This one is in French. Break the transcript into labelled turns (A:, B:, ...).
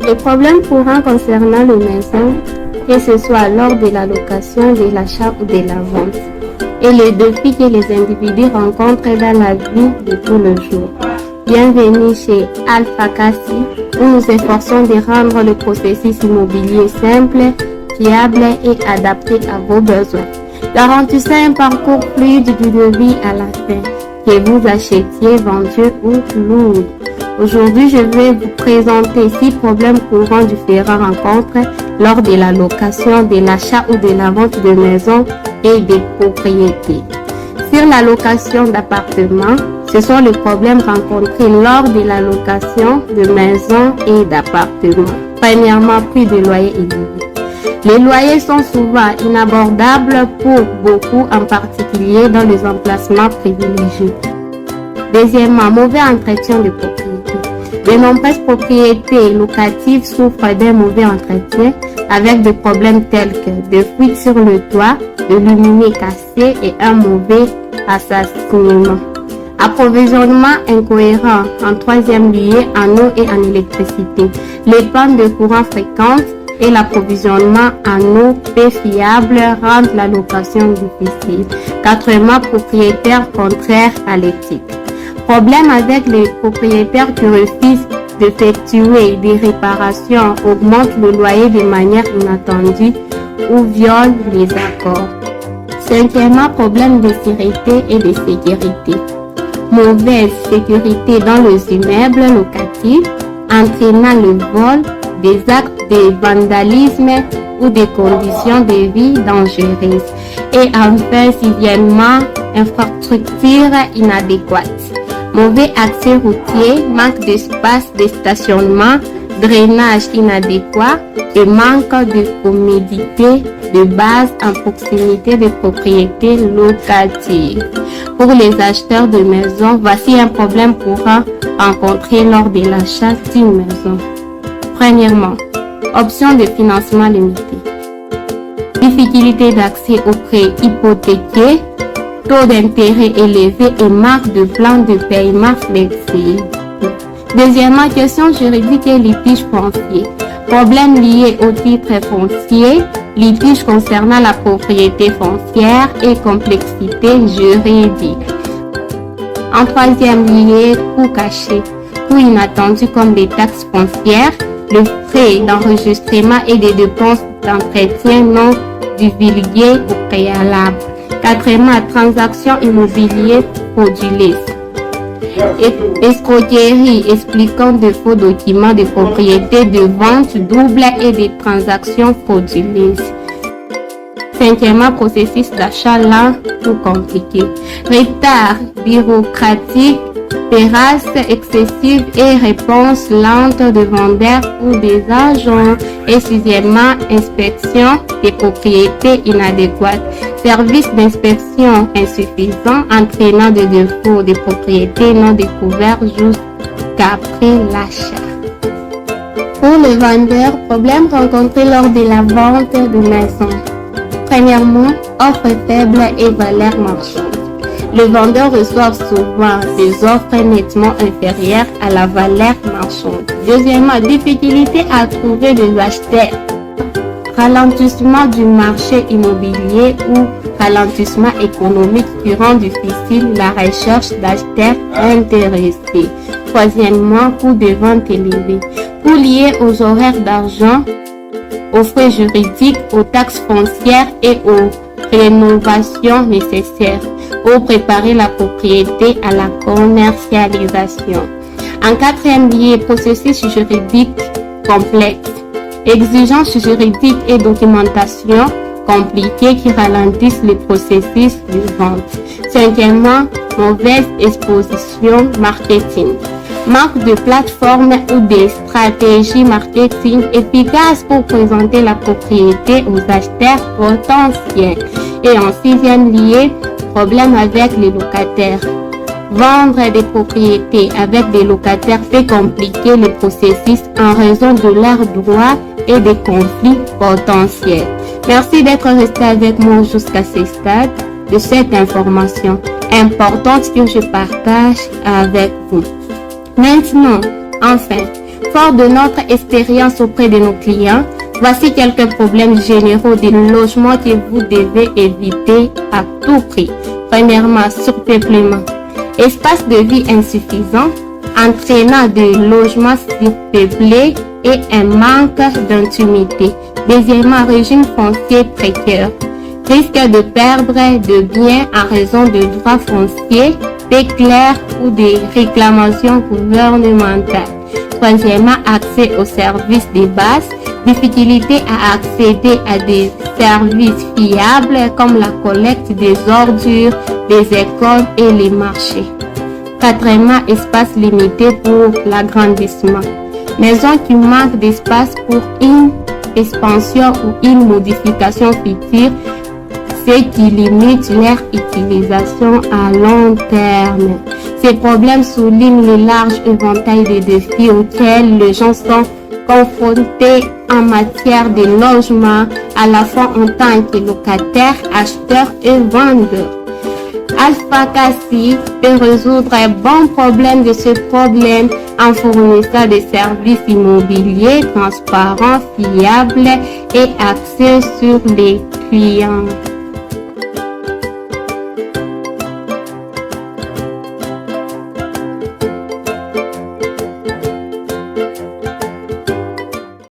A: Les problèmes courants concernant les maisons, que ce soit lors de la location, de l'achat ou de la vente, et les défis que les individus rencontrent dans la vie de tous les jours. Bienvenue chez Alpha Cassi, où nous efforçons de rendre le processus immobilier simple, fiable et adapté à vos besoins. Garantissez un parcours fluide du devis à la fin, que vous achetiez, vendiez ou louez. Aujourd'hui, je vais vous présenter 6 problèmes courants différents rencontres lors de la location, de l'achat ou de la vente de maisons et de propriétés. Sur la location d'appartements, ce sont les problèmes rencontrés lors de la location de maisons et d'appartements. Premièrement, prix de loyer élevé. Les loyers sont souvent inabordables pour beaucoup, en particulier dans les emplacements privilégiés. Deuxièmement, mauvais entretien de propriété. De nombreuses propriétés locatives souffrent d'un mauvais entretien avec des problèmes tels que des fuites sur le toit, de luminaires cassés et un mauvais assainissement. Approvisionnement incohérent en troisième lieu en eau et en électricité. Les pannes de courant fréquentes et l'approvisionnement en eau peu fiable rendent la location difficile. Quatrièmement, propriétaires contraires à l'éthique. Problème avec les propriétaires qui refusent d'effectuer des réparations, augmentent le loyer de manière inattendue ou violent les accords. Cinquièmement, problème de sécurité et de sécurité. Mauvaise sécurité dans les immeubles locatifs, entraînant le vol, des actes de vandalisme ou des conditions de vie dangereuses. Et enfin, sixièmement, infrastructures inadéquates. Mauvais accès routier, manque d'espace de stationnement, drainage inadéquat et manque de commodité de base en proximité des propriétés locatives. Pour les acheteurs de maisons, voici un problème courant rencontré lors de l'achat d'une maison. Premièrement, option de financement limité. Difficulté d'accès aux prêts hypothéqués, taux d'intérêt élevé et manque de plan de paiement flexible. Deuxièmement, question juridique et litige foncier. Problèmes liés au titre foncier, litige concernant la propriété foncière et complexité juridique. En troisième lieu, coûts cachés, coûts inattendus comme des taxes foncières, le frais d'enregistrement et des dépenses d'entretien non divulguées au préalable. Quatrièmement, transactions immobilières frauduleuses. Escroquerie expliquant de faux documents de propriété, de vente double et des transactions frauduleuses. Cinquièmement, processus d'achat lent ou compliqué. Retard bureaucratique, terrasse excessive et réponse lente de vendeurs ou des agents. Et sixièmement, inspection des propriétés inadéquates. Service d'inspection insuffisant entraînant des défauts de propriétés non découverts jusqu'après l'achat. Pour le vendeur, problème rencontré lors de la vente de maison. Premièrement, offre faible et valeur marchande. Le vendeur reçoit souvent des offres nettement inférieures à la valeur marchande. Deuxièmement, difficulté à trouver des acheteurs. Ralentissement du marché immobilier ou ralentissement économique qui rend difficile la recherche d'acheteurs intéressés. Troisièmement, coût de vente élevé. Coûts liés aux horaires d'argent, aux frais juridiques, aux taxes foncières et aux rénovations nécessaires pour préparer la propriété à la commercialisation. En quatrième lieu, processus juridique complexe. Exigences juridiques et documentation compliquées qui ralentissent le processus de vente. Cinquièmement, mauvaise exposition marketing. Manque de plateforme ou de stratégie marketing efficace pour présenter la propriété aux acheteurs potentiels. Et en sixième lieu, problème avec les locataires. Vendre des propriétés avec des locataires peut compliquer le processus en raison de leurs droits et des conflits potentiels. Merci d'être resté avec moi jusqu'à ce stade de cette information importante que je partage avec vous. Maintenant, enfin, Fort de notre expérience auprès de nos clients, voici quelques problèmes généraux des logements que vous devez éviter à tout prix. Premièrement, surpeuplement. Espace de vie insuffisant, entraînant des logements surpeuplés et un manque d'intimité. Deuxièmement, régime foncier précaire. Risque de perdre de biens en raison de droits fonciers peu clairs ou des réclamations gouvernementales. Troisièmement, accès aux services de base. Difficulté à accéder à des services fiables comme la collecte des ordures, des écoles et les marchés. Quatrièmement, espace limité pour l'agrandissement. Maisons qui manquent d'espace pour une expansion ou une modification future, ce qui limite leur utilisation à long terme. Ces problèmes soulignent le large éventail de défis auxquels les gens sont confrontés en matière de logement, à la fois en tant que locataire, acheteur et vendeur. Alpha Cassis peut résoudre un bon problème de ce problème en fournissant des services immobiliers transparents, fiables et axés sur les clients.